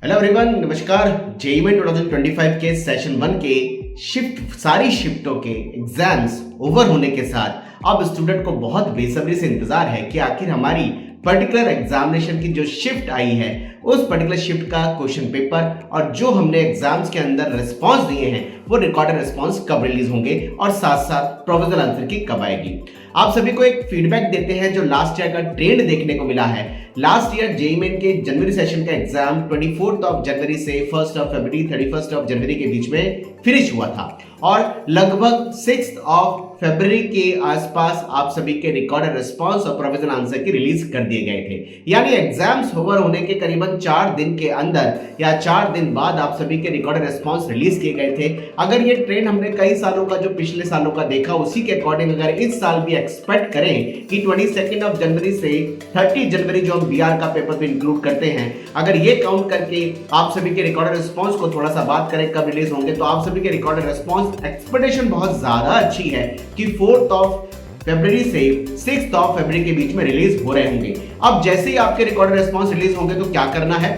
Hello everyone, नमस्कार। JEE 2025 के session 1 के सारी शिफ्टों के एग्जाम्स ओवर होने के साथ अब स्टूडेंट को बहुत बेसब्री से इंतजार है कि आखिर हमारी पर्टिकुलर एग्जामिनेशन की जो शिफ्ट आई है उस पर्टिकुलर शिफ्ट का क्वेश्चन पेपर और जो हमने एग्जाम्स के अंदर रिस्पांस दिए हैं वो रिकॉर्डेड रिस्पांस कब रिलीज होंगे और साथ साथ प्रोविजनल आंसर की कब आएगी। आप सभी को एक फीडबैक देते हैं जो लास्ट ईयर का ट्रेंड देखने को मिला है। लास्ट ईयर जेईई मेन के जनवरी सेशन का एग्जाम 24 जनवरी से 1 फरवरी 31 जनवरी के बीच में फिनिश हुआ था और लगभग 6 फरवरी के आसपास आप सभी के रिकॉर्डेड रिस्पांस और प्रोविजनल आंसर की रिलीज कर दिए गए थे। यानी एग्जाम्स ओवर होने के करीबन 4 दिन के अंदर या 4 दिन बाद आप सभी के रिकॉर्डेड रिस्पांस रिलीज किए गए थे। अगर ये ट्रेंड हमने कई सालों का जो पिछले सालों का देखा उसी के अकॉर्डिंग अगर इस साल भी एक्सपेक्ट करें कि 22 जनवरी से 30 जनवरी जो हम बीआर का पेपर भी इंक्लूड करते हैं, अगर ये काउंट करके आप सभी के रिकॉर्डेड रिस्पांस को थोड़ा सा बात करें कब रिलीज होंगे, तो आप सभी के रिकॉर्डेड रिस्पांस एक्सपेक्टेशन बहुत ज्यादा अच्छी है कि 4 फरवरी से 6 फरवरी के बीच में रिलीज हो रहे होंगे। अब जैसे ही आपके रिकॉर्डेड रिस्पांस रिलीज होंगे तो क्या करना है,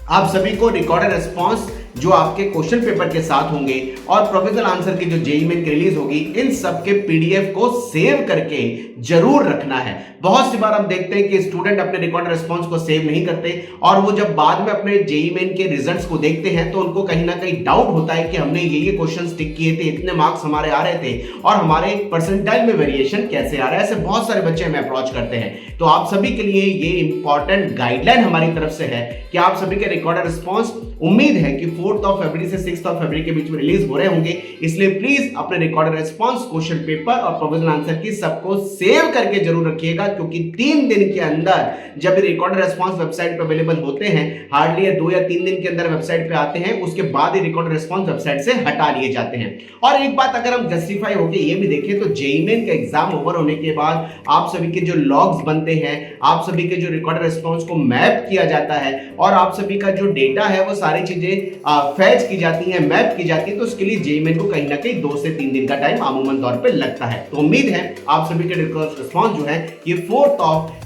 आप सभी को रिकॉर्डेड रिस्पांस जो आपके क्वेश्चन पेपर के साथ होंगे और प्रोविजनल आंसर की जो जेईई मेन की रिलीज होगी, इन सब के पीडीएफ को सेव करके जरूर रखना है। बहुत सी बार हम देखते हैं कि स्टूडेंट अपने रिकॉर्डेड रिस्पांस को सेव नहीं करते और वो जब बाद में अपने जेईई मेन के रिजल्ट्स को देखते हैं तो उनको कहीं ना कहीं डाउट होता है कि हमने ये क्वेश्चन टिक किए थे, इतने मार्क्स हमारे आ रहे थे और हमारे परसेंटाइल में वेरिएशन कैसे आ रहा है। ऐसे बहुत सारे बच्चे हमें अप्रोच करते हैं। तो आप सभी के लिए ये इंपॉर्टेंट गाइडलाइन हमारी तरफ से है कि आप सभी के रिकॉर्डेड रिस्पांस उम्मीद है कि 4 फरवरी से 6 फरवरी के बीच में रिलीज हो रहे होंगे। इसलिए प्लीज अपने रिकॉर्डेड रिस्पांस, क्वेश्चन पेपर और प्रोविजनल आंसर की सबको सेव करके जरूर रखिएगा, क्योंकि 3 दिन के अंदर जब रिकॉर्डेड रिस्पांस वेबसाइट पर अवेलेबल होते हैं, हार्डली 2 या 3 दिन के अंदर वेबसाइट पे आते हैं, उसके बाद ही रिकॉर्डेड रिस्पांस वेबसाइट से हटा लिए जाते हैं। और एक बात अगर हम जस्टिफाई होकर ये भी देखें तो जेईई मेन का एग्जाम ओवर होने के बाद आप सभी के जो लॉग्स बनते हैं, आप सभी के जो रिकॉर्डेड रिस्पांस को मैप किया जाता है और आप सभी का जो डेटा है वो सारी चीजें फैच की जाती है, मैप की जाती है, तो उसके लिए जेईई मेन को कहीं ना कहीं 2 से 3 दिन का टाइम अमूमन तौर पे लगता है। तो उम्मीद है आप सभी के रिस्पांस जो है ये 4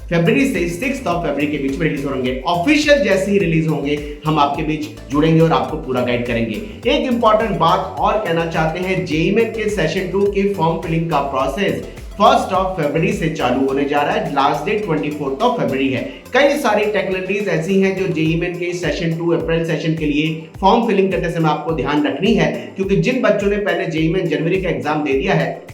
फरवरी से 6 फरवरी के बीच में रिलीज होंगे। ऑफिशियल जैसे ही रिलीज होंगे हम आपके बीच जुड़ेंगे और आपको पूरा गाइड करेंगे। एक इंपॉर्टेंट बात और कहना चाहते हैं, जेईई मेन के सेशन 2 के फॉर्म फिलिंग का प्रोसेस 1 फरवरी से चालू होने जा रहा है। लास्ट डेट 24 फरवरी है। कई सारी टेक्नोलॉजीज ऐसी हैं जो जेईई मेन के सेशन 2 अप्रैल सेशन के लिए फॉर्म फिलिंग करते समय आपको ध्यान रखनी है, क्योंकि जिन बच्चों ने पहले जेईई मेन जनवरी का एग्जाम दे दिया है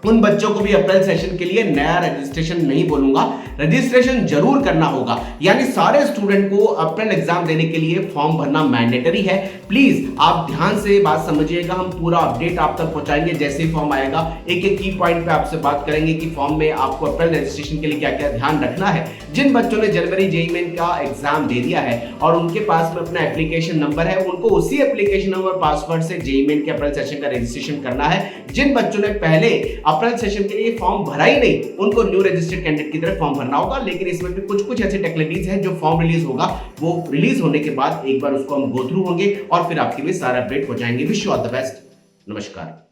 उन बच्चों को भी अप्रैल सेशन के लिए नया रजिस्ट्रेशन नहीं बोलूंगा, रजिस्ट्रेशन जरूर करना होगा। यानी सारे स्टूडेंट को अप्रैल एग्जाम देने के लिए फॉर्म भरना मैंडेटरी है। प्लीज आप ध्यान से बात समझिएगा, हम पूरा अपडेट आप तक पहुंचाएंगे जैसे ही फॉर्म आएगा। एक एक की पॉइंट पे आपसे बात करेंगे कि फॉर्म में आपको अप्रैल रजिस्ट्रेशन के लिए क्या क्या ध्यान रखना है। जिन बच्चों ने जनवरी जेईई मेन का एग्जाम दे दिया है और उनके पास में अपना एप्लीकेशन नंबर है, उनको उसी एप्लीकेशन नंबर पासवर्ड से जेईई मेन के अप्रैल सेशन का रजिस्ट्रेशन करना है। जिन बच्चों ने पहले अप्रैल सेशन के लिए फॉर्म भरा ही नहीं, उनको न्यू रजिस्टर्ड कैंडिडेट की तरह फॉर्म भरना होगा। लेकिन इसमें भी कुछ ऐसे टेक्नोलॉजीज हैं जो फॉर्म रिलीज होगा, वो रिलीज होने के बाद एक बार उसको हम गो थ्रू होंगे और फिर आपके लिए सारा अपडेट हो जाएंगे। Wish you all the best. नमस्कार।